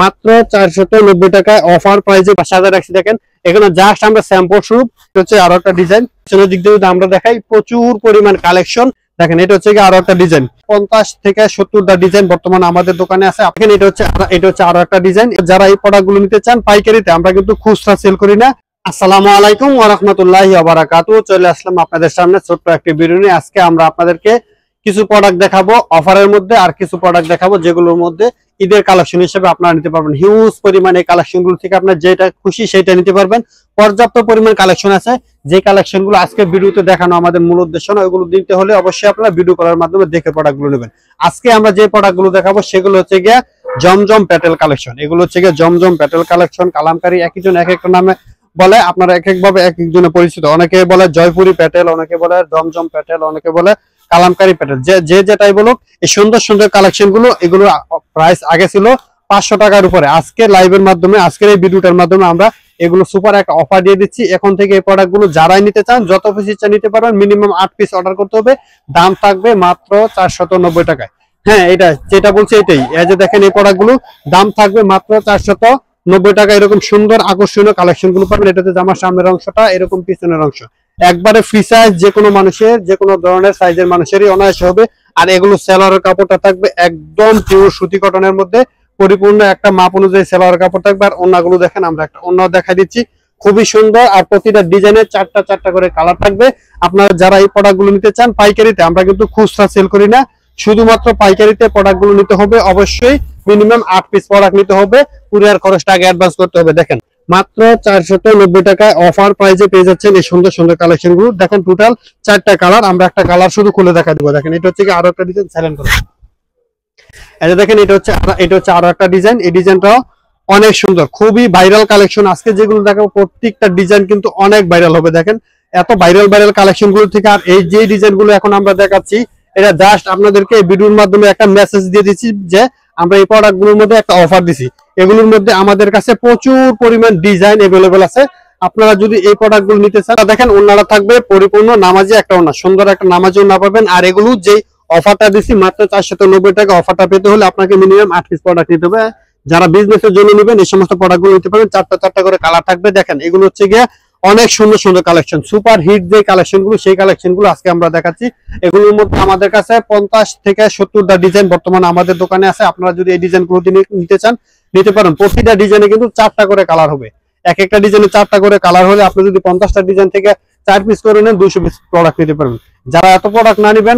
মাত্র 490 টাকায় অফার প্রাইসে সাজা রাখছি। দেখেন এখানে জাস্ট আমরা স্যাম্পল স্বরূপ হচ্ছে আরো একটা ডিজাইন পিছনের দিক দিয়ে আমরা দেখাই, প্রচুর পরিমাণ কালেকশন। দেখেন এটা হচ্ছে আরো একটা ডিজাইন, 50 থেকে 70টা ডিজাইন বর্তমানে আমাদের দোকানে আছে। আপনি এটা হচ্ছে আরো একটা ডিজাইন। যারা এই প্রোডাক্ট গুলো নিতে চান পাইকারিতে, আমরা কিন্তু খুচরা সেল করি না। আসসালামু আলাইকুম ওয়া রাহমাতুল্লাহি ওয়া বারাকাতুহু। চলে আসলাম আপনাদের সামনে ছোট্ট একটি ভিডিও নিয়ে। আজকে আমরা আপনাদেরকে কিছু প্রোডাক্ট দেখাবো অফারের মধ্যে, আর কিছু প্রোডাক্ট দেখাবো যেগুলোর মধ্যে ঈদের কালেকশন হিসেবে আপনারা নিতে পারবেন। হিউজ পরিমাণে কালেকশন গুলো থেকে আপনার যেটা খুশি সেটা নিতে পারবেন। পর্যাপ্ত পরিমাণ কালেকশন আছে। যে কালেকশন গুলো আজকে ভিডিওতে দেখানো আমাদের মূল উদ্দেশ্য না, ওইগুলো দিতে হলে অবশ্যই আপনারা ভিডিও করার মাধ্যমে দেখে প্রোডাক্ট গুলো নেবেন। আজকে আমরা যে প্রোডাক্ট গুলো দেখাবো সেগুলো হচ্ছে গিয়ে জমজম প্যাটেল কালেকশন। এগুলো হচ্ছে গিয়ে জমজম প্যাটেল কালেকশন। কালামকারী একজন এক একটা নামে বলে, আপনারা এক একভাবে এক একজনে পরিচিত। অনেকে বলে জয়পুরি প্যাটেল, অনেকে বলে জমজম প্যাটেল, অনেকে বলে কালামকারী প্যাটেল। যে যেটাই বলুক, এই সুন্দর সুন্দর কালেকশন গুলো, এগুলো প্রাইস আগে ছিল 500 টাকার উপরে। আজকে লাইভের মাধ্যমে, আজকের এই ভিডিওটার মাধ্যমে আমরা এগুলো সুপার একটা অফার দিয়ে দিচ্ছি। এখন থেকে এই প্রোডাক্ট গুলো যারাই নিতে চান যত পিস ইচ্ছা নিতে পারবেন। মিনিমাম 8 পিস অর্ডার করতে হবে। দাম থাকবে মাত্র 490 টাকায়। হ্যাঁ, এটা যেটা বলছে এটাই। এই যে দেখেন এই প্রোডাক্ট গুলো দাম থাকবে মাত্র 490 টাকা। এরকম সুন্দর আকর্ষণীয় কালেকশন গুলো পাবেন। এটাতে জামার সামনের অংশটা, এরকম পিছনের অংশ একবারে ফ্রি সাইজ, যে কোনো মানুষের, যে কোনো ধরনের সাইজের মানুষেরই অনায়াসে হবে। আর এগুলো সেলোয়ারের কাপড়টা থাকবে একদম পিওর সুতি কটনের মধ্যে, পরিপূর্ণ একটা মাপ অনুযায়ী সেলোয়ারের কাপড় থাকবে। আর ওন্নাগুলো দেখেন, আমরা একটা ওন্না দেখাই দিচ্ছি, খুবই সুন্দর। আর প্রতিটা ডিজাইনের চারটা করে কালার থাকবে। আপনারা যারা এই প্রোডাক্ট গুলো নিতে চান পাইকারিতে, আমরা কিন্তু খুচরা সেল করি না, শুধুমাত্র পাইকারিতে প্রোডাক্ট গুলো নিতে হবে। অবশ্যই মিনিমাম 8 পিস প্রোডাক্ট নিতে হবে। কুরিয়ার খরচটা আগে অ্যাডভান্স করতে হবে। দেখেন মাত্র 490 টাকায় অফার প্রাইসে পেয়ে যাচ্ছেন এই সুন্দর সুন্দর কালেকশন গুলো। দেখেন টোটাল 4টা কালার, আমরা একটা কালার শুধু খুলে দেখা দিব। দেখেন এটা হচ্ছে আরো একটা ডিজাইন, সাইলেন্ট করুন। এই যে দেখেন এটা হচ্ছে আরো একটা ডিজাইন। এই ডিজাইনটাও অনেক সুন্দর, খুবই ভাইরাল কালেকশন। আজকে যেগুলো দেখাবো প্রত্যেকটা ডিজাইন কিন্তু অনেক ভাইরাল হবে। দেখেন এত ভাইরাল কালেকশন গুলো থেকে। আর এই যে ডিজাইন গুলো এখন আমরা দেখাচ্ছি, এটা জাস্ট আপনাদেরকে এই ভিডিওর মাধ্যমে একটা মেসেজ দিয়ে দিচ্ছি যে আমরা এই প্রোডাক্ট গুলোর মধ্যে একটা অফার দিছি। এগুলোর মধ্যে আমাদের কাছে প্রচুর পরিমাণ ডিজাইন अवेलेबल আছে। আপনারা যদি এই প্রোডাক্ট গুলো নিতে চান, দেখেন ওন্নাটা থাকবে পরিপূর্ণ নামাজি একটা ওন্না, সুন্দর একটা নামাজি ওন্না পাবেন। আর এগুলো যে অফারটা দিছি মাত্র 490 টাকা, অফারটা পেতে হলে আপনাকে মিনিমাম 8 পিস প্রোডাক্ট নিতে হবে। যারা বিজনেসের জন্য নেবেন এই সমস্ত প্রোডাক্ট গুলো নিতে পারেন। চারটা করে কালার থাকবে। দেখেন এগুলো হচ্ছে গিয়ে অনেক সুন্দর সুন্দর কালেকশন, সুপার হিট যে কালেকশন গুলো, সেই কালেকশন গুলো আজকে আমরা দেখাচ্ছি। এগুলোর মধ্যে আমাদের কাছে 50 থেকে 70টা ডিজাইন বর্তমানে আমাদের দোকানে আছে। আপনারা যদি এই ডিজাইন গুলো নিতে চান নিতে পারেন। প্রতিটা ডিজাইনে কিন্তু 4টা করে কালার হবে। এক একটা ডিজাইনে 4টা করে কালার হলে আপনি যদি 50টা ডিজাইন থেকে 4 পিস করে নেন, 200 পিস প্রোডাক্ট নিতে পারবেন। যারা এত প্রোডাক্ট না নেবেন,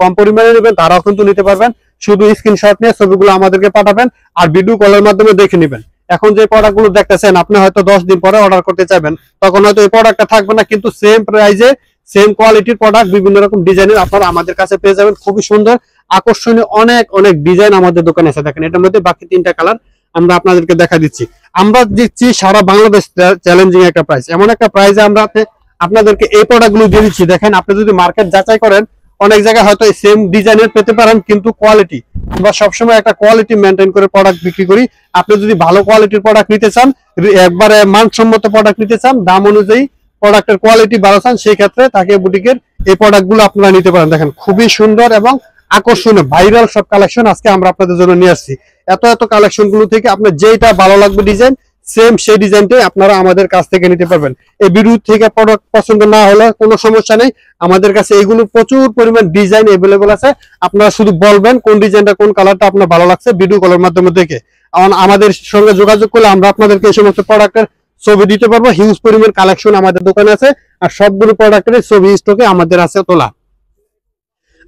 কম পরিমাণে নেবেন, তারাও কিন্তু নিতে পারবেন। শুধু স্ক্রিনশট নিয়ে ছবিগুলো আমাদেরকে পাঠাবেন আর ভিডিও কলের মাধ্যমে দেখে নেবেন। এখন যে প্রোডাক্ট গুলো দেখতেছেন, আপনি হয়তো 10 দিন পরে অর্ডার করতে চাইবেন, তখন হয়তো এই প্রোডাক্টটা থাকবে না, কিন্তু সেম প্রাইসে সেম কোয়ালিটির প্রোডাক্ট বিভিন্ন রকম ডিজাইনের আপনারা আমাদের কাছে পেয়ে যাবেন। খুবই সুন্দর আকর্ষণীয় অনেক ডিজাইন আমাদের দোকানে আছে। দেখেন এটার মধ্যে বাকি 3টা কালার আমরা আপনাদেরকে দেখা দিচ্ছি। আমরা দিচ্ছি সারা বাংলাদেশ চ্যালেঞ্জিং একটা প্রাইস, এমন একটা প্রাইসে আমরা আপনাদেরকে এই প্রোডাক্ট গুলো দিয়ে দিচ্ছি। দেখেন আপনি যদি মার্কেট যাচাই করেন, অনেক জায়গায় হয়তো সেম ডিজাইনের পেতে পারেন, কিন্তু কোয়ালিটি, আমরা সবসময় একটা কোয়ালিটি মেনটেন করে প্রোডাক্ট বিক্রি করি। আপনি যদি ভালো কোয়ালিটির প্রোডাক্ট নিতে চান, একবারে মানসম্মত প্রোডাক্ট নিতে চান, দাম অনুযায়ী প্রোডাক্টের কোয়ালিটি ভালো চান, সেই ক্ষেত্রে তাকে বুটিকের এই প্রোডাক্ট গুলো আপনারা নিতে পারেন। দেখেন খুবই সুন্দর এবং আকর্ষণীয় ভাইরাল সব কালেকশন আজকে আমরা আপনাদের জন্য নিয়ে আসছি। এত কালেকশন গুলো থেকে আপনার যেটা ভালো লাগবে ডিজাইন, সেম সেই ডিজাইনটাই আপনারা আমাদের কাছ থেকে নিতে পারবেন। এই ভিডিও থেকে প্রোডাক্ট পছন্দ না হলে কোনো সমস্যা নেই, আমাদের কাছে এইগুলো প্রচুর পরিমাণ ডিজাইন अवेलेबल আছে। আপনারা শুধু বলবেন কোন ডিজাইনটা, কোন কালারটা আপনার ভালো লাগছে, ভিডিও কলের মাধ্যমে দেখে আমাদের সঙ্গে যোগাযোগ করলে আমরা আপনাদেরকে এই সমস্ত প্রোডাক্টের ছবি দিতে পারবো। হিউজ পরিমাণ কালেকশন আমাদের দোকানে আছে, আর সবগুলো প্রোডাক্টের ছবি স্টকে আমাদের আছে তোলা।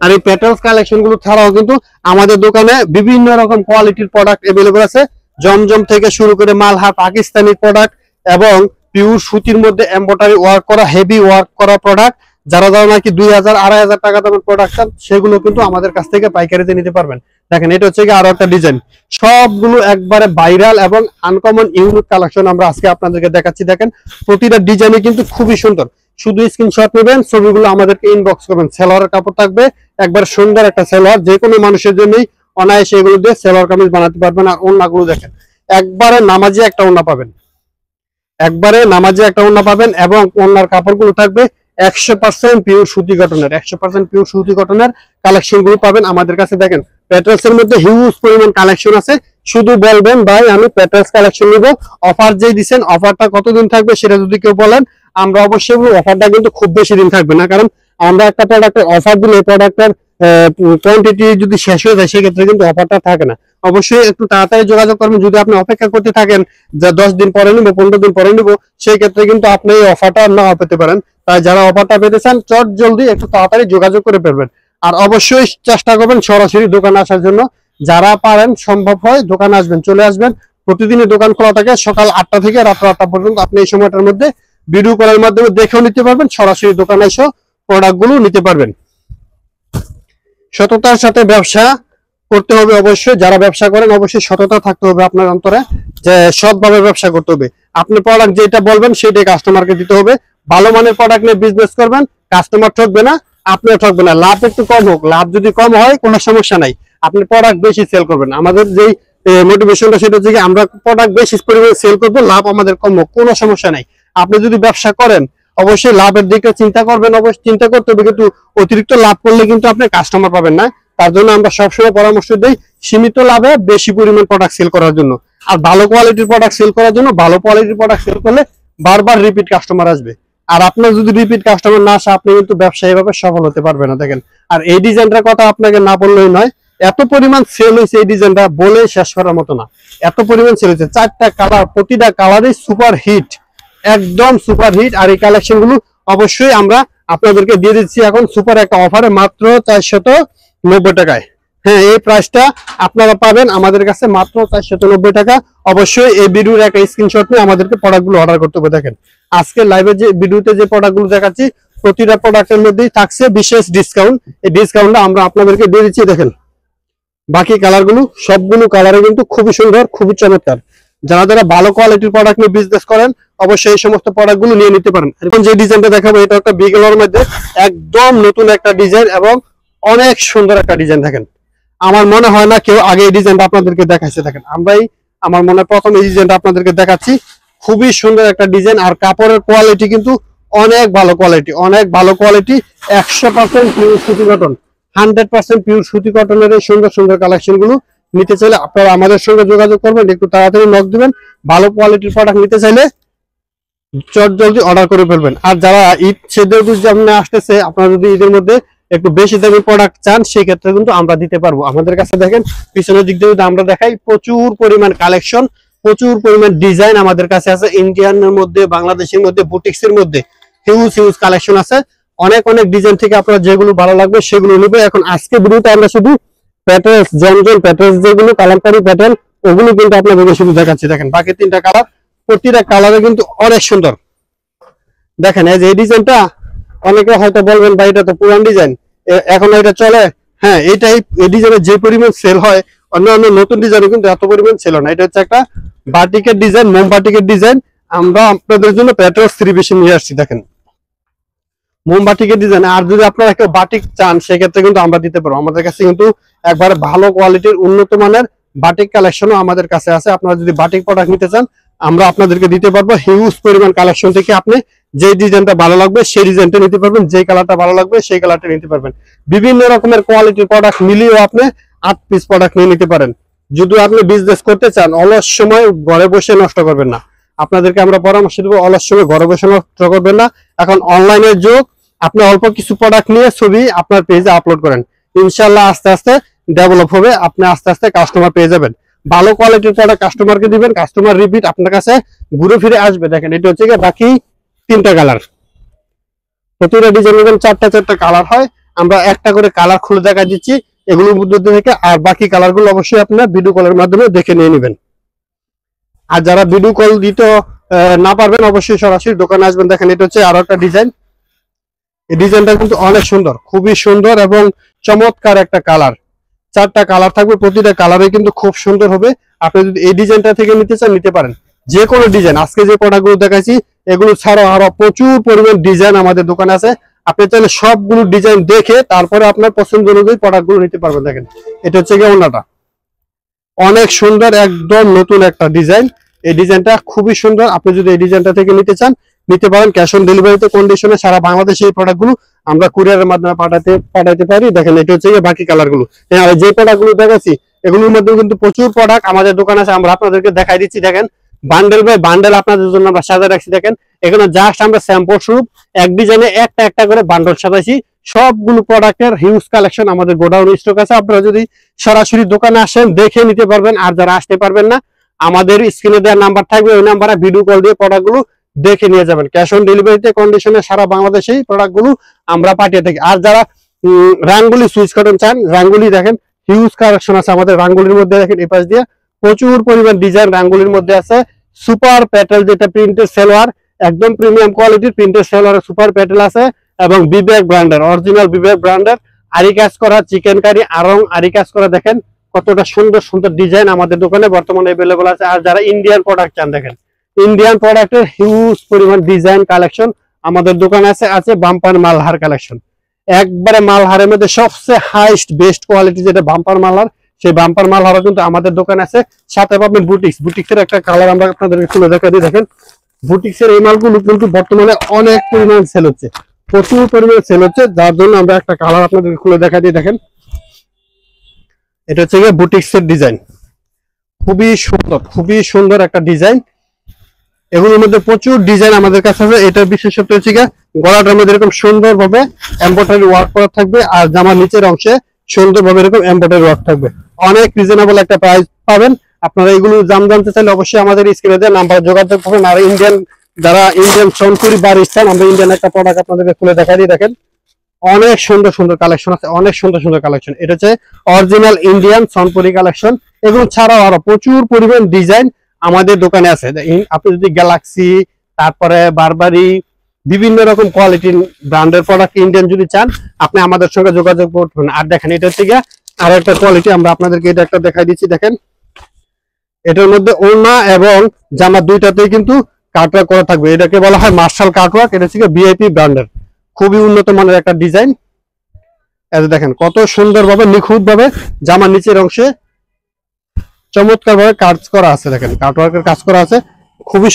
আর এই প্যাটেলস কালেকশন গুলো ছাড়াও কিন্তু আমাদের দোকানে বিভিন্ন রকম কোয়ালিটির প্রোডাক্ট अवेलेबल আছে। জমজম থেকে শুরু করে মালহার পাকিস্তানি প্রোডাক্ট এবং পিওর সুতির মধ্যে এমব্রয়ডারি ওয়ার্ক করা, হেভি ওয়ার্ক করা প্রোডাক্ট। যারা নাকি 2000-2500 টাকা দামের প্রোডাক্ট চান, সেগুলো কিন্তু আমাদের কাছ থেকে পাইকারিতে নিতে পারবেন। দেখেন এটা হচ্ছে আরো একটা ডিজাইন, সবগুলো একবারে ভাইরাল এবং আনকমন ইউনিক কালেকশন আমরা আজকে আপনাদেরকে দেখাচ্ছি। দেখেন প্রতিটা ডিজাইনে কিন্তু খুবই সুন্দর। শুধু স্ক্রিনশট নেবেন, ছবিগুলো আমাদেরকে ইনবক্স করবেন। সেলোয়ারের কাপড় থাকবে একবার সুন্দর একটা সেলোয়ার, যে কোনো মানুষের জন্যই অনায়াসে এগুলো দিয়ে সেলোয়ার কামিজ বানাতে পারবেন। আর ওন্নাগুলো দেখেন একবারে নামাজি একটা ওন্না পাবেন, এবং ওন্নার কাপড়গুলো থাকবে 100% পিওর সুতি কটনের, 100% পিওর সুতি কটনের কালেকশন গুলো পাবেন আমাদের কাছে। দেখেন প্যাটেলস এর মধ্যে হিউজ পরিমাণ কালেকশন আছে, শুধু বলবেন ভাই আমি প্যাটেলস কালেকশন নিব, অফার যেই দিচ্ছেন অফারটা কতদিন থাকবে সেটা যদি কেউ বলেন আমরা অবশ্যই অফারটা কিন্তু খুব বেশি দিন থাকবে না, কারণ আমরা একটা প্রোডাক্টের অফার দিলে প্রোডাক্টের কোয়ান্টিটি যদি শেষ হয়ে যায় সেক্ষেত্রে কিন্তু অফারটা থাকে না। অবশ্যই একটু তাড়াতাড়ি যোগাযোগ করবেন। যদি আপনি অপেক্ষা করতে থাকেন যে 10 দিন পরে নিবো 15 দিন পরে নিবো, সেই ক্ষেত্রে কিন্তু আপনি এই অফারটা নাও পেতে পারেন। তাই যারা অফারটা পেতে চান চট জলদি একটু তাড়াতাড়ি যোগাযোগ করে ফেলবেন। আর অবশ্যই চেষ্টা করবেন সরাসরি দোকানে আসার জন্য, যারা পারেন সম্ভব হয় দোকানে আসবেন, চলে আসবেন। প্রতিদিনই দোকান খোলা থাকে সকাল 8টা থেকে রাত 8টা পর্যন্ত। আপনি এই সময়টার মধ্যে ভিডিও কলের মাধ্যমে দেখেও নিতে পারবেন, সরাসরি দোকানে এসে প্রোডাক্ট গুলো নিতে পারবেন। সততার সাথে ব্যবসা করতে হবে অবশ্যই, যারা ব্যবসা করেন অবশ্যই সততা থাকতে হবে আপনার অন্তরে, যে সৎভাবে ব্যবসা করতে হবে। আপনি প্রোডাক্ট যেটা বলবেন সেটাই কাস্টমারকে দিতে হবে। ভালো মানের প্রোডাক্ট নিয়ে বিজনেস করবেন, কাস্টমার ঠকবে না, আপনিও ঠকবে না। লাভ একটু কম হোক, লাভ যদি কম হয় কোনো সমস্যা নাই, আপনি প্রোডাক্ট বেশি সেল করবেন। আমাদের যেই মোটিভেশনটা সেটা হচ্ছে আমরা প্রোডাক্ট বেশি পরিমাণে সেল করবো, লাভ আমাদের কম হোক কোনো সমস্যা নাই। আপনি যদি ব্যবসা করেন অবশ্যই লাভের দিকটা চিন্তা করবেন, অবশ্যই চিন্তা করতে হবে, কিন্তু অতিরিক্ত লাভ করলে কিন্তু আপনি কাস্টমার পাবেন না। তার জন্য আমরা সবসময় পরামর্শ দিই সীমিত লাভে বেশি পরিমাণ প্রোডাক্ট সেল করার জন্য। আর ভালো কোয়ালিটির প্রোডাক্ট সেল করার জন্য, ভালো কোয়ালিটির প্রোডাক্ট সেল করলে বারবার রিপিট কাস্টমার আসবে। আর আপনার যদি রিপিট কাস্টমার না আসে আপনি কিন্তু ব্যবসায়ী ভাবে সফল হতে পারবেন না। দেখেন, আর এই ডিজাইনটার কথা আপনাকে না বললেই নয়, এত পরিমাণ সেল হয়েছে এই ডিজাইনটা বলে শেষ করার মতো না। এত পরিমাণ সেল হয়েছে, 4টা কালার, প্রতিটা কালারই সুপার হিট, একদম সুপার হিট। আর এই কালেকশন গুলো অবশ্যই আমরা আপনাদেরকে দিয়ে দিচ্ছি এখন সুপার একটা অফারে মাত্র 490 টাকায়। হ্যাঁ, এই প্রাইসটা আপনারা পাবেন আমাদের কাছে মাত্র 490 টাকা। অবশ্যই এই ভিডিওর একটা স্ক্রিনশট নিয়ে আমাদেরকে প্রোডাক্টগুলো অর্ডার করতে হবে। দেখেন আজকে লাইভে যে ভিডিওতে যে প্রোডাক্টগুলো দেখাচ্ছি প্রতিটা প্রোডাক্টের মধ্যেই থাকছে বিশেষ ডিসকাউন্ট। এই ডিসকাউন্টটা আমরা আপনাদেরকে দিয়ে দিচ্ছি। দেখেন বাকি কালারগুলো সবগুলো কালারে কিন্তু খুবই সুন্দর, খুবই চমৎকার। যারা যারা ভালো কোয়ালিটির প্রোডাক্ট নিয়ে বিজনেস করেন অবশ্যই এই সমস্ত প্রোডাক্টগুলো নিয়ে নিতে পারেন। এখন যে ডিজাইনটা দেখাবো এটা একটা বিগেলের মধ্যে একদম নতুন একটা ডিজাইন এবং অনেক সুন্দর একটা ডিজাইন। দেখেন আমার মনে হয় না কেউ আগে এই ডিজাইনটা আপনাদেরকে দেখাইছে। দেখেন আমরাই আমার মনে প্রথম এই ডিজাইনটা আপনাদেরকে দেখাচ্ছি। খুবই সুন্দর একটা ডিজাইন, আর কাপড়ের কোয়ালিটি কিন্তু অনেক ভালো কোয়ালিটি, অনেক ভালো কোয়ালিটি। 100% পিওর সুতি কটন, 100% পিওর সুতি কটনের এই সুন্দর সুন্দর কালেকশন গুলো নিতে চাইলে আপনারা আমাদের সঙ্গে যোগাযোগ করবেন, একটু তাড়াতাড়ি নক দিবেন। ভালো কোয়ালিটির প্রোডাক্ট নিতে চাইলে চট জলদি অর্ডার করে ফেলবেন। আর যারা ঈদ সেদের সামনে আসতেছে, আপনারা যদি ঈদের মধ্যে একটু বেশি দামি প্রোডাক্ট চান সেই ক্ষেত্রে কিন্তু আমরা দিতে পারবো। আমাদের কাছে দেখেন পিছনের দিক দিয়ে আমরা দেখাই প্রচুর পরিমাণ কালেকশন, প্রচুর পরিমাণ ডিজাইন আমাদের কাছে আছে। ইন্ডিয়ানের মধ্যে, বাংলাদেশের মধ্যে, বুটিক্স এর মধ্যে হিউজ হিউজ কালেকশন আছে। অনেক অনেক ডিজাইন থেকে আপনার যেগুলো ভালো লাগবে সেগুলো নেবে। এখন আজকে ভিডিওতে আমরা শুধু প্যাটার্ন, জমজম প্যাটার্ন যেগুলো কালামকারী প্যাটার্ন ওগুলো কিন্তু আপনাদেরকে শুধু দেখাচ্ছি। দেখেন বাকি 3টা কালার, প্রতিটা কালারে কিন্তু অনেক সুন্দর। দেখেন এই যে এই ডিজাইনটা অনেকে হয়তো বলবেন ভাই এটা তো পুরান ডিজাইন, এখন এটা চলে। হ্যাঁ, এইটাই এই ডিজাইনের যে পরিমাণ সেল হয় অন্যান্য নতুন ডিজাইনে কিন্তু এত পরিমাণ ছিল না। এটা হচ্ছে একটা বাটিকের ডিজাইন, মোম বাটিকের ডিজাইন। আমরা আপনাদের জন্য প্যাটার্ন 3 বেশি নিয়ে আসছি। দেখেন মোম বাটিকের ডিজাইন। আর যদি আপনারা একটা বাটিক চান সেক্ষেত্রে কিন্তু আমরা দিতে পারবো। আমাদের কাছে কিন্তু একবারে ভালো কোয়ালিটির উন্নত মানের বাটিক কালেকশনও আমাদের কাছে আছে। আপনারা যদি বাটিক প্রোডাক্ট নিতে চান আমরা আপনাদেরকে দিতে পারবো। হিউজ পরিমাণ কালেকশন থেকে আপনি যে ডিজাইনটা ভালো লাগবে সেই ডিজাইনটা নিতে পারবেন, যে কালারটা ভালো লাগবে সেই কালারটা নিতে পারবেন। বিভিন্ন রকমের কোয়ালিটির প্রোডাক্ট মিলিয়েও আপনি 8 পিস প্রোডাক্ট নিয়ে নিতে পারেন। যদি আপনি বিজনেস করতে চান অলস সময় ঘরে বসে নষ্ট করবেন না। আপনাদেরকে আমরা পরামর্শ দেবো অলস সময় ঘরে বসে নষ্ট করবেন না। এখন অনলাইনের যুগ, আপনি অল্প কিছু প্রোডাক্ট নিয়ে ছবি আপনার পেজে আপলোড করেন, ইনশাল্লাহ আস্তে আস্তে ডেভেলপ হবে, আপনি আস্তে আস্তে কাস্টমার পেয়ে যাবেন। ভালো কোয়ালিটির প্রোডাক্ট কাস্টমারকে দিবেন, কাস্টমার রিপিট আপনার কাছে ঘুরে ফিরে আসবে। দেখেন এটা হচ্ছে বাকি 3টা কালার, প্রতিটা ডিজাইনের 4টা কালার হয়। আমরা একটা করে কালার খুলে দেখা দিচ্ছি এগুলোর মধ্যে থেকে। আর বাকি কালার গুলো অবশ্যই আপনার ভিডিও কলের মাধ্যমে দেখে নিয়ে নেবেন। আর যারা ভিডিও কল দিতে না পারবেন অবশ্যই সরাসরি দোকানে আসবেন। দেখেন এটা হচ্ছে আরো একটা ডিজাইন। এই ডিজাইনটা কিন্তু অনেক সুন্দর, খুবই সুন্দর এবং চমৎকার একটা কালার। 4টা কালার থাকবে, প্রতিটা কালারে কিন্তু খুব সুন্দর হবে। আপনি যদি এই ডিজাইনটা থেকে নিতে চান নিতে পারেন, যে কোনো ডিজাইন। আজকে যে প্রোডাক্টগুলো দেখাচ্ছি এগুলো ছাড়াও আরো প্রচুর পরিমাণ ডিজাইন আমাদের দোকানে আছে। আপনি চাইলে সবগুলো ডিজাইন দেখে তারপরে আপনার পছন্দ অনুযায়ী প্রোডাক্টগুলো নিতে পারবেন। দেখেন এটা হচ্ছে ওড়নাটা অনেক সুন্দর, একদম নতুন একটা ডিজাইন। এই ডিজাইনটা খুবই সুন্দর। আপনি যদি এই ডিজাইনটা থেকে নিতে চান নিতে পারেন। ক্যাশ অন ডেলিভারিতে কন্ডিশনে সারা বাংলাদেশে এই প্রোডাক্টগুলো আমরা কুরিয়ারের মাধ্যমে পাঠাইতে পারি। দেখেন এটা হচ্ছে বাকি কালারগুলো। আর যে প্রোডাক্টগুলো দেখাচ্ছি এগুলোর মধ্যে কিন্তু প্রচুর প্রোডাক্ট আমাদের দোকান আছে, আমরা আপনাদেরকে দেখাই দিচ্ছি। দেখেন বান্ডেল বাই বান্ডেল আপনাদের জন্য আমরা সাজায় রাখছি। দেখেন এখানে জাস্ট আমরা স্যাম্পল স্বরূপ এক ডিজাইনে একটা একটা করে বান্ডল সাজাইছি। সবগুলো প্রোডাক্টের হিউজ কালেকশন আমাদের গোডাউন স্টক আছে। আপনারা যদি সরাসরি দোকানে আসেন দেখে নিতে পারবেন, আর যারা আসতে পারবেন না আমাদের স্ক্রিনে দেওয়ার নাম্বার থাকবে, ওই নাম্বারে ভিডিও কল দিয়ে প্রোডাক্টগুলো দেখে নিয়ে যাবেন। ক্যাশ অন ডেলিভারিতে কন্ডিশনে সারা বাংলাদেশে প্রোডাক্টগুলো আমরা পাঠিয়ে থাকি। আর যারা রাঙ্গুলি সুইচ কটন চান, রাঙ্গুলি দেখেন হিউজ কালেকশন আছে আমাদের রাঙ্গুলির মধ্যে। দেখেন এই পাশ দিয়ে প্রচুর পরিমাণ ডিজাইন রাঙ্গুলির মধ্যে আছে। সুপার প্যাটেল যেটা প্রিন্টেড সেলোয়ার, একদম প্রিমিয়াম কোয়ালিটির প্রিন্টেড সেলোয়ার সুপার প্যাটেল আছে, এবং বিবেক ব্র্যান্ডের অরিজিনাল বিবেক ব্র্যান্ডের আরি কাজ করা চিকেন কারি আরং আরি কাজ করা। দেখেন কতটা সুন্দর সুন্দর ডিজাইন আমাদের দোকানে বর্তমানে अवेलेबल আছে। আর যারা ইন্ডিয়ান প্রোডাক্ট চান, দেখেন ইন্ডিয়ান প্রোডাক্টের হিউজ পরিমাণ ডিজাইন কালেকশন আমাদের দোকানে আছে। আছে বাম্পার মালহার কালেকশন, একবারে মালহারের মধ্যে সবচেয়ে হাইস্ট বেস্ট কোয়ালিটি যেটা বাম্পার মালহার, সেই বাম্পার মালহারও কিন্তু আমাদের দোকানে আছে। সাথে পাবেন বুটিক্স, বুটিক্সের একটা কালার আমরা আপনাদেরকে খুলে দেখা দিই। দেখেন বুটিক্সের এই মালগুলো কিন্তু বর্তমানে অনেক পরিমাণ সেল হচ্ছে, প্রচুর পরিমাণে সেল হচ্ছে, যার জন্য আমরা একটা কালার আপনাদেরকে খুলে দেখা দিই। দেখেন এটা হচ্ছে বুটিক্সের ডিজাইন, খুবই সুন্দর একটা ডিজাইন। এগুলোর মধ্যে প্রচুর ডিজাইন আমাদের কাছে আছে। এটার বিশেষত্ব হচ্ছে গলাটার মধ্যে এরকম সুন্দরভাবে এমব্রয়ডারি ওয়ার্ক করা থাকবে, আর জামার নিচের অংশে সুন্দরভাবে এরকম এমব্রয়ডারি ওয়ার্ক থাকবে। অনেক রিজনেবল একটা প্রাইস পাবেন। আপনারা এগুলো দাম জানতে চাইলে অবশ্যই আমাদের স্ক্রিনে দেওয়া নাম্বার যোগাযোগ করবেন। আর যারা ইন্ডিয়ান সোনপুরি বার ইচ্ছান, আমরা ইন্ডিয়ান একটা প্রোডাক্ট আপনাদেরকে খুলে দেখা দিই। দেখেন অনেক সুন্দর সুন্দর কালেকশন আছে, অনেক সুন্দর সুন্দর কালেকশন। এটা হচ্ছে অরিজিনাল ইন্ডিয়ান সোনপুরি কালেকশন। এগুলো ছাড়াও আরো প্রচুর পরিমাণ ডিজাইন আমাদের দোকানে আছে। আপনি যদি গ্যালাক্সি, তারপরে বারবারি, বিভিন্ন রকম কোয়ালিটির ব্র্যান্ডের প্রোডাক্ট ইন্ডিয়ান যদি চান, আপনি আমাদের সঙ্গে যোগাযোগ করবেন। আর দেখেন এটা হচ্ছে আর একটা কোয়ালিটি, আমরা আপনাদেরকে এটা একটা দেখাই দিচ্ছি। দেখেন এটার মধ্যে ওড়না এবং জামা দুইটাতেই কিন্তু কাটওয়ার্ক করা থাকবে। এটাকে বলা হয় মার্শাল কাটওয়ার্ক। এটা হচ্ছে ভিআইপি ব্র্যান্ডের খুবই উন্নত মানের একটা ডিজাইন। দেখেন কত সুন্দরভাবে নিখুঁত ভাবে জামার নিচের অংশে চমৎকার ভাবে কাজ করা আছে। দেখেন কাটওয়ার্কের কাজ করা আছে, খুবই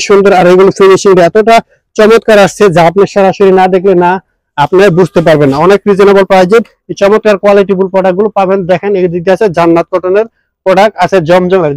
সুন্দর। আর এগুলো ফিনিশিং এতটা চমৎকার আসছে যা আপনি সরাসরি না দেখলে না আপনি বুঝতে পারবেন না। অনেক রিজনেবল প্রাইসে এই চমৎকার কোয়ালিটিফুল প্রোডাক্ট গুলো পাবেন। দেখেন এই দিকে আছে জান্নাত কটনের প্রোডাক্ট, আছে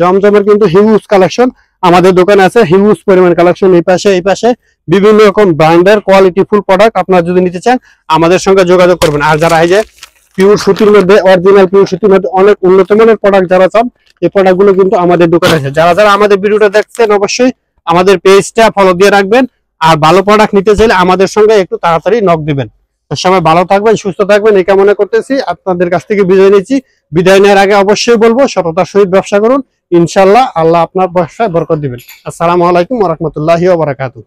জমজমের কিন্তু হিউজ কালেকশন আমাদের দোকানে আছে, হিউজ পরিমাণ কালেকশন। এই পাশে বিভিন্ন রকম ব্র্যান্ডের কোয়ালিটিফুল প্রোডাক্ট আপনারা যদি নিতে চান আমাদের সঙ্গে যোগাযোগ করবেন। আর যারা এই যে পিওর সুতির মধ্যে, অরিজিনাল পিওর সুতির মধ্যে অনেক উন্নত মানের প্রোডাক্ট যারা চান, এই প্রোডাক্ট গুলো কিন্তু আমাদের দোকানে আছে। যারা আমাদের ভিডিওটা দেখছেন অবশ্যই আমাদের পেজটা ফলো দিয়ে রাখবেন। আর ভালো প্রোডাক্ট নিতে চাইলে আমাদের সঙ্গে একটু তাড়াতাড়ি নক দিবেন। সবাই ভালো থাকবেন, সুস্থ থাকবেন এই কামনা করতেছি। আপনাদের কাছ থেকে বিদায় নিচ্ছি। বিদায় নেওয়ার আগে অবশ্যই বলবো সততার সহিত ব্যবসা করুন, ইনশাআল্লাহ আল্লাহ আপনার ব্যবসায় বরকত দিবেন। আসসালামু আলাইকুম ওয়া রাহমাতুল্লাহি ওয়া বারাকাতুহু।